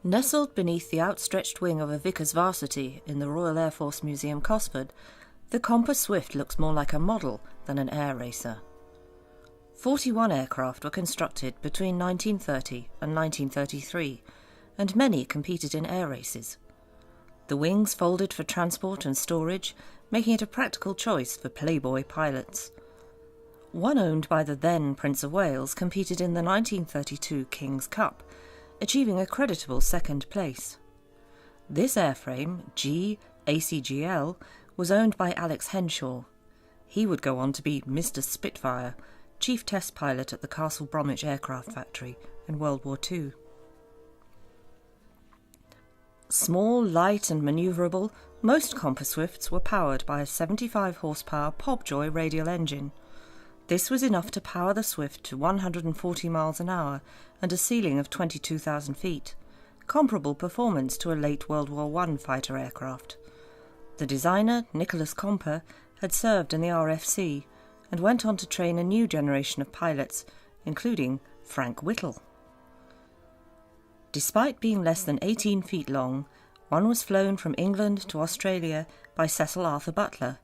Nestled beneath the outstretched wing of a Vickers Varsity in the Royal Air Force Museum Cosford, the Compass Swift looks more like a model than an air racer. 41 aircraft were constructed between 1930 and 1933, and many competed in air races. The wings folded for transport and storage, making it a practical choice for playboy pilots. One owned by the then Prince of Wales competed in the 1932 King's Cup, achieving a creditable second place. This airframe, ACGL, was owned by Alex Henshaw. He would go on to be Mr. Spitfire, chief test pilot at the Castle Bromwich Aircraft Factory in World War II. Small, light and manoeuvrable, most Compass Swifts were powered by a 75 horsepower Pobjoy radial engine. This was enough to power the Swift to 140 miles an hour and a ceiling of 22,000 feet, comparable performance to a late World War I fighter aircraft. The designer, Nicholas Comper, had served in the RFC and went on to train a new generation of pilots, including Frank Whittle. Despite being less than 18 feet long, one was flown from England to Australia by Cecil Arthur Butler,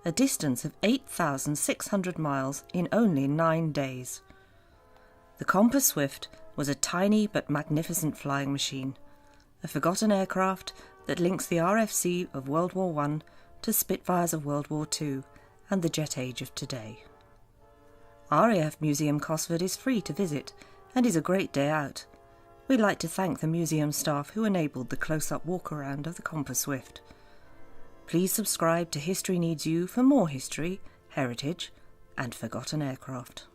a distance of 8,600 miles in only 9 days. The Compass Swift was a tiny but magnificent flying machine, a forgotten aircraft that links the RFC of World War I to Spitfires of World War II and the jet age of today. RAF Museum Cosford is free to visit and is a great day out. We'd like to thank the museum staff who enabled the close-up walk-around of the Compass Swift. Please subscribe to History Needs You for more history, heritage and forgotten aircraft.